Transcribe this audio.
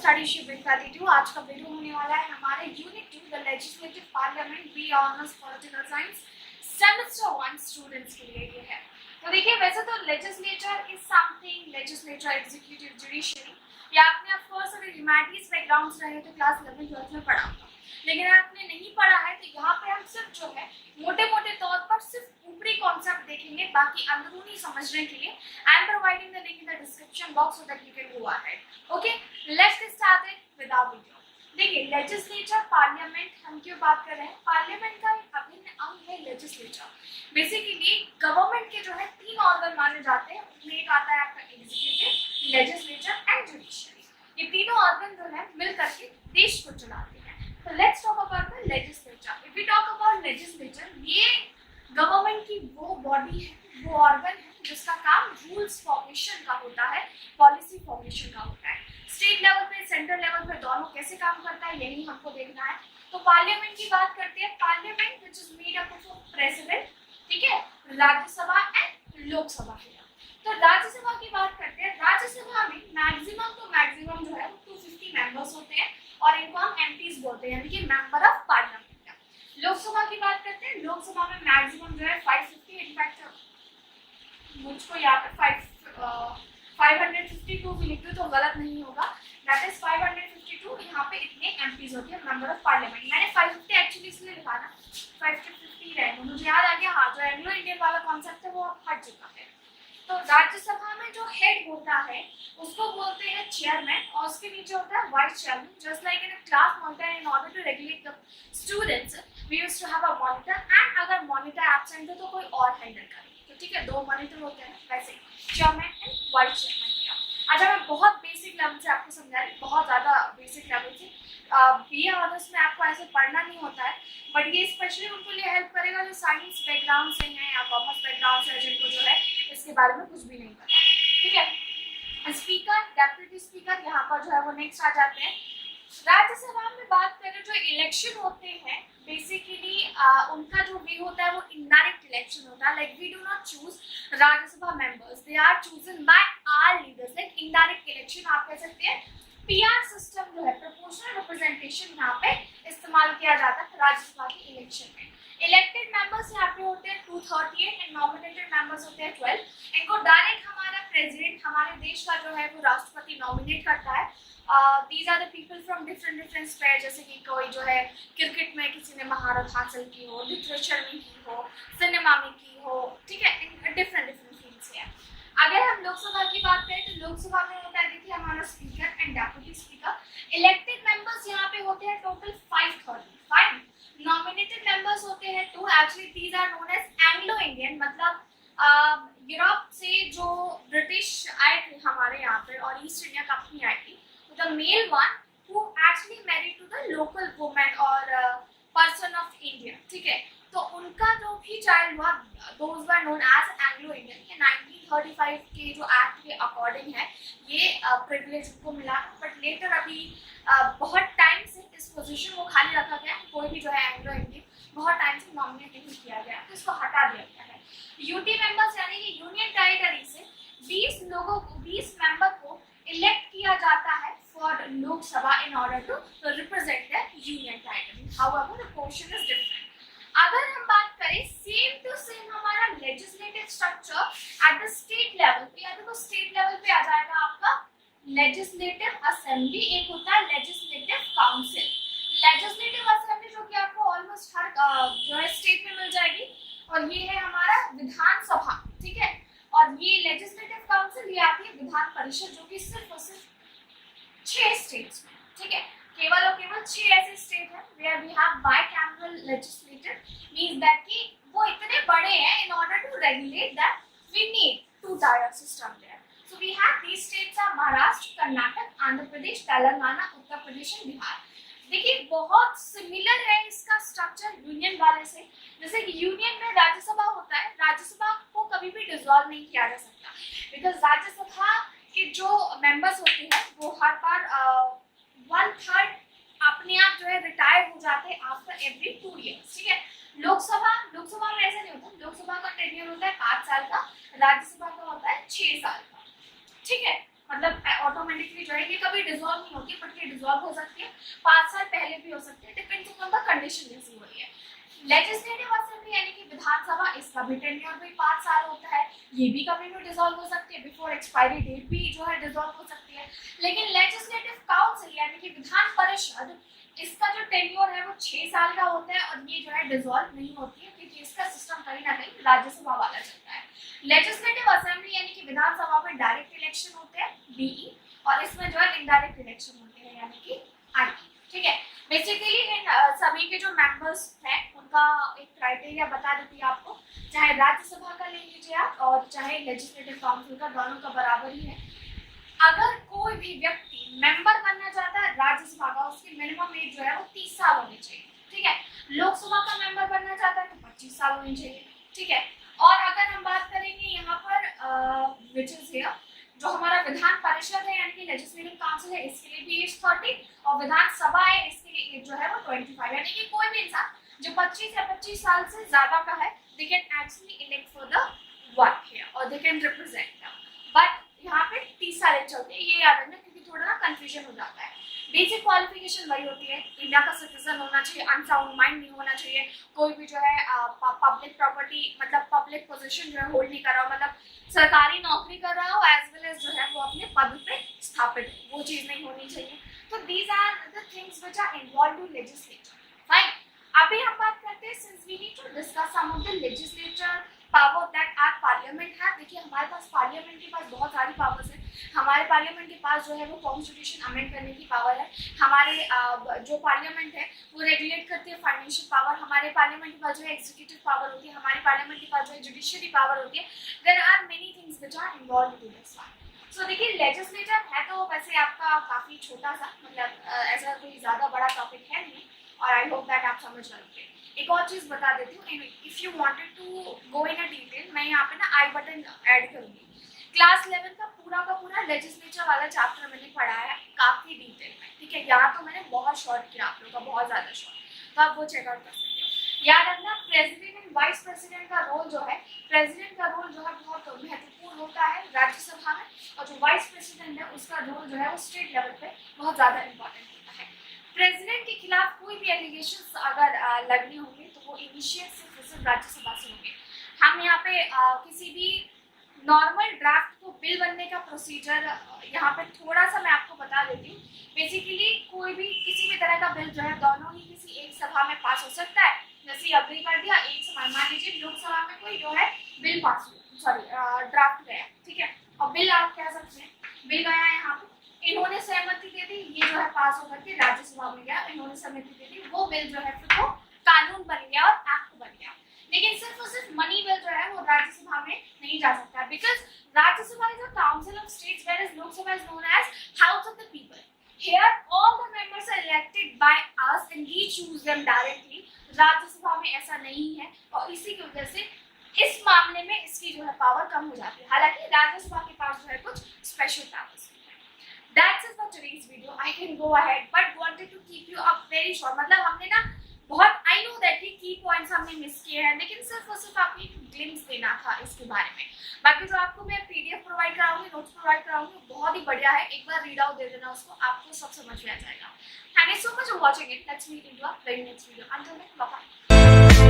Study ship with प्रतीतु। आज का video होने वाला है हमारे unit 2 the legislative parliament B honours political science semester 1 students के लिए ये है। तो देखिए, वैसे तो legislature is something, legislature, executive, judiciary, या आपने ऑफ कोर्स अगर ह्यूमैनिटीज बैकग्राउंड से रहे तो क्लास 11 12 में पढ़ा होगा, लेकिन अगर आपने नहीं पढ़ा है तो यहाँ पे हम सिर्फ जो है मोटे मोटे तौर पर सिर्फ ऊपरी कॉन्सेप्ट देखेंगे, बाकी अंदरूनी समझने के लिए I am providing the link in the description box so that you can go ahead. Okay, let's get started with our video. देखिए, लेजिस्लेचर, पार्लियामेंट, हम क्यों बात कर रहे हैं? पार्लियामेंट का एक अभिन्न अंग है लेजिस्लेचर। बेसिकली गवर्नमेंट के जो है 3 ऑर्गन माने जाते हैं, उसमें एक आता है आपका एग्जीक्यूटिव, लेजिस्लेचर एंड जुडिशरी। ये तीनों ऑर्गन जो है मिल करके देश को चलाते हैं। तो let's talk about the legislature. If we talk about legislature, ये गवर्नमेंट की वो बॉडी है, वो ऑर्गन है जिसका काम रूल्स फॉर्मेशन का होता है, पॉलिसी फॉर्मेशन का होता है। स्टेट लेवल पे, सेंट्रल लेवल पे दोनों कैसे काम करता है यही हमको देखना है। तो पार्लियामेंट की बात करते हैं। Parliament which is made up of president, ठीक है, राज्यसभा एंड लोकसभा है। तो राज्यसभा की बात करते हैं। राज्यसभा में मैक्सिमम जो है वो 250 मेंबर्स होते हैं और इनको हम एमपीज बोलते हैं, यानी कि मेंबर ऑफ पार्लियामेंट। लोकसभा की बात करते हैं। लोकसभा में मैक्सिमम जो है 550, इनफैक्ट मुझको यहाँ पे 552 भी लिख दूं तो गलत नहीं होगा, दैट इज 552। यहाँ पे इतने एमपीज होते हैं, मेंबर ऑफ पार्लियामेंट। मैंने 550 एक्चुअली इसलिए लिखा ना, 550 रहे, मुझे याद आ गया। हाँ, जो एंग्लो इंडियन वाला कॉन्सेप्ट है वो हट चुका है। तो राज्यसभा में जो हेड होता है उसको बोलते हैं चेयरमैन, और उसके नीचे होता है vice chairman. Just like in a class monitor, in order to regulate the students we used to have a monitor, and अगर मॉनिटर एब्सेंट है तो कोई और हैंडल करे। तो ठीक है, 2 मॉनिटर होते हैं, वैसे चेयरमैन एंड वाइस चेयरमैन किया। अच्छा, मैं बहुत बेसिक लेवल से आपको समझा रही, बहुत ज़्यादा बेसिक लेवल से। बीए ऑनर्स में आपको ऐसे पढ़ना नहीं होता है, बट ये स्पेशली उनको लिए हेल्प करेगा जो साइंस बैकग्राउंड से हैं या कॉमर्स बैकग्राउंड से, जिनको जो है इसके बारे में कुछ भी नहीं पता। ठीक है, स्पीकर, डेप्यूटी स्पीकर, यहाँ पर जो है वो नेक्स्ट आ जाते हैं। राज्यसभा में बात करें, जो इलेक्शन होते हैं बेसिकली उनका जो वे होता है वो इनडायरेक्ट इलेक्शन होता है। Like we do not choose Rajya Sabha members, they are chosen by our leaders. Like indirect election आप कह सकते हैं। पीआर सिस्टम जो है, प्रोपोर्शनल रिप्रेजेंटेशन, यहाँ पे इस्तेमाल किया जाता है राज्यसभा के इलेक्शन में। इलेक्टेड मेंबर्स यहाँ पे होते हैं 238 एंड नॉमिनेटेड मेंबर्स होते हैं 12। इनको डायरेक्ट हमारा प्रेसिडेंट, हमारे देश का जो है वो राष्ट्रपति नॉमिनेट करता है। These are the people from different sphere, जैसे कि कोई जो है क्रिकेट में किसी ने महारत हासिल की हो, लिटरेचर में की हो, सिनेमा में की हो, ठीक है, डिफरेंट फील्ड से है। अगर हम लोकसभा की बात करें तो लोकसभा में होता है देखिए हमारा speaker and deputy speaker. Elected members यहाँ पे होते हैं टोटल 535। नॉमिनेटेड मेंबर्स होते हैं 2। Actually these are known as Anglo Indian, मतलब यूरोप से जो ब्रिटिश आए थे हमारे यहाँ पे और ईस्ट इंडिया कंपनी आई थी, the male one who actually married to the local women और पर्सन ऑफ इंडिया। ठीक है, तो उनका जो भी चाइल्ड हुआ, those were known as Anglo Indian. ये 1935 के जो एक्ट के अकॉर्डिंग है, ये प्रिविलेज को मिला, बट लेटर अभी बहुत टाइम से इस पोजीशन को खाली रखा गया। कोई भी जो है एंग्लो इंडियन बहुत टाइम से नॉमिनेट नहीं किया गया, तो इसको हटा दिया गया है। यूटी मेंबर्स यानी कि यूनियन टेरिटरी से 20 लोगों को, 20 मेंबर को इलेक्ट किया जाता है for Lok Sabha in order to represent the union territory. However the question is different. अगर हम बात करें सेम टू सेम हमारा legislative structure at the state level पे, या तो स्टेट लेवल पे आ जाएगा आपका लेजिस्लेटिव असेंबली, एक होता है लेजिस्लेटिव काउंसिल। लेजिस्लेटिव असेंबली जो कि आपको ऑलमोस्ट हर जो है स्टेट में मिल जाएगी, और ये है हमारा विधानसभा। ठीक है, और ये लेजिस्लेटिव काउंसिल ये आती है विधान परिषद, जो कि सिर्फ और सिर्फ 6 स्टेट्स में। ठीक है, केवल और केवल 6 ऐसे स्टेट हैं where we have bicameral legislature, means that कि वो इतने बड़े हैं, in order to regulate that we need 2 tier system there. So we have these states are Maharashtra, Karnataka, Andhra Pradesh, Telangana, Uttar Pradesh and Bihar. देखिए, बहुत सिमिलर है इसका स्ट्रक्चर यूनियन वाले से। जैसे कि यूनियन में राज्यसभा होता है, राज्यसभा को कभी भी डिसॉल्व नहीं किया जा सकता, बिकॉज राज्यसभा के जो मेंबर्स होते हैं वो हर बार 1/3 अपने आप जो है रिटायर हो जाते हैं आफ्टर एवरी 2 ईयर्स। ठीक है, लोकसभा में ऐसा नहीं होता। लोकसभा का टेन्योर होता है 5 साल का, राज्यसभा का होता है 6 साल का। ठीक है, मतलब ऑटोमेटिकली असेंबली जो है ये कभी डिसॉल्व नहीं होती, बट ये डिसॉल्व हो सकती है, 5 साल पहले भी हो सकती है, डिपेंड्स ऑन द कंडीशन जैसी हो रही है। लेजिस्लेटिव असेंबली यानी कि विधानसभा, इसका भी टेन्योर भी 5 साल होता है, ये भी कभी भी डिसॉल्व हो सकती है, बिफोर एक्सपायरी डेट भी जो है डिसॉल्व हो सकती है। लेकिन लेजिस्लेटिव काउंसिल यानी कि विधान परिषद, इसका जो टेन्योर है वो 6 साल का होता है और ये जो है डिसॉल्व नहीं होती है, क्योंकि इसका सिस्टम कहीं ना कहीं राज्यसभा वाला चलता है। लेजिस्लेटिव असेंबली यानी कि विधानसभा में डायरेक्ट इलेक्शन होते हैं, डीई, और इसमें जो है इनडायरेक्ट इलेक्शन होते हैं यानी कि आई। ठीक है, बेसिकली इन सभी के जो मेंबर्स हैं उनका एक क्राइटेरिया बता देती है आपको, चाहे राज्यसभा का ले लीजिए आप और चाहे लेजिस्लेटिव काउंसिल का, दोनों का बराबर ही है। अगर कोई भी व्यक्ति मेंबर बनना चाहता है राज्यसभा का, उसकी मिनिमम एज जो है वो 30 साल होनी चाहिए। ठीक है, लोकसभा का मेंबर बनना चाहता है तो 25 साल होनी चाहिए। ठीक है, और अगर हम बात करेंगे यहाँ पर विच इज हियर, जो हमारा विधान परिषद है यानी कि लेजिस्लेटिव काउंसिल है, इसके लिए भी एज 30, और विधानसभा है इसके लिए एज जो है वो 25, यानी कि कोई भी इंसान जो 25 या 25 साल से ज्यादा का है, they can actually elect for the work here और दे कैन रिप्रेजेंट। बट यहाँ पे 30 साल चलते हैं, ये याद रखना क्योंकि थोड़ा ना कंफ्यूजन हो जाता है। बेसिक क्वालिफिकेशन वही होती है, इंडिया का सिटीजन होना चाहिए, अनसाउंड माइंड नहीं होना चाहिए, कोई भी जो है पब्लिक प्रॉपर्टी मतलब पब्लिक पोजीशन जो है होल्ड नहीं कर रहा हो, मतलब सरकारी नौकरी कर रहा हो, एज वेल एज जो है वो अपने पद पे स्थापित, वो चीज नहीं होनी चाहिए। तो these are the things which are involve to legislature. Fine, अभी हम बात करते हैं, since we need to discuss some of the legislature power that are parliament है। देखिए हमारे पास पार्लियामेंट के पास बहुत सारी पावर्स है। हमारे पार्लियामेंट के पास जो है वो कॉन्स्टिट्यूशन अमेंड करने की पावर है, हमारे जो पार्लियामेंट है वो रेगुलेट करती है फाइनेंशियल पावर, हमारे पार्लियामेंट के पास जो है एग्जीक्यूटिव पावर होती है, हमारे पार्लियामेंट के पास जो है जुडिशियरी पावर होती है। There are many things which are involve to this one. So देखिए लेजिस्लेचर है तो वैसे आपका काफी छोटा सा, मतलब ऐसा कोई ज्यादा बड़ा टॉपिक है नहीं, और आई होप दैट आप समझ रहे। एक और चीज बता देती हूँ, if you wanted to go in a detail, मैं यहाँ पे ना आई बटन ऐड करूंगी। क्लास 11 का पूरा लेजिस्लेचर वाला चैप्टर मैंने पढ़ा है काफी डिटेल में। ठीक है, यहाँ तो मैंने बहुत शॉर्ट किया आप लोगों का, बहुत ज्यादा शॉर्ट, तो आप वो चेकआउट कर सकते हो। याद रखना प्रेसिडेंट एंड वाइस प्रेसिडेंट का रोल जो है, प्रेसिडेंट का रोल जो है बहुत महत्वपूर्ण होता है राज्यसभा में, और जो वाइस प्रेसिडेंट है उसका रोल जो है वो स्टेट लेवल पे बहुत ज्यादा इंपॉर्टेंट होता है। प्रेसिडेंट के खिलाफ कोई भी एलिगेशंस अगर लगने होंगे तो वो इनिशिएट सिर्फ राज्यसभा से होंगे। हम यहाँ पे किसी भी नॉर्मल ड्राफ्ट को बिल बनने का प्रोसीजर यहाँ पे थोड़ा सा मैं आपको बता देती हूँ। बेसिकली कोई भी किसी भी तरह का बिल जो है दोनों ही किसी एक सभा में पास हो सकता है। जैसे अग्री कर दिया एक सभा, मान लीजिए लोकसभा में कोई जो है बिल पास हुआ, सॉरी ड्राफ्ट गया, ठीक है, और बिल आप कह सकते हैं बिल गया यहाँ पे, इन्होंने सहमति दे दी, ये जो है पास होकर के राज्यसभा में गया, इन्होंने सहमति दे दी, वो बिल जो है फिर वो कानून बन गया और एक्ट बन गया। लेकिन सिर्फ और सिर्फ मनी बिल जो है वो राज्यसभा में नहीं जा सकता, because Rajya Sabha is a council of states whereas Lok Sabha is known as house of the people. Here all the members are elected by us and we choose them directly. Rajya Sabha में ऐसा नहीं है और इसी की वजह से इस मामले में इसकी जो है पावर कम हो जाती है, हालांकि राज्यसभा के पास जो है कुछ स्पेशल पावर्स है। That's it for today's video. I can go ahead but wanted to keep you up very short. मतलब हमने ना बहुत I know that की पॉइंट्स हमने मिस किए हैं, लेकिन सिर्फ और सिर्फ आपको एक ग्लिम्स देना था इसके बारे में। बाकी जो आपको मैं पीडीएफ प्रोवाइड कराऊंगी, नोट्स प्रोवाइड कराऊंगी, बहुत ही बढ़िया है, एक बार रीड आउट दे देना उसको, आपको सब समझ में आ जाएगा। Thank you so much for watching it. Let's meet in your very next video. Until then bye bye.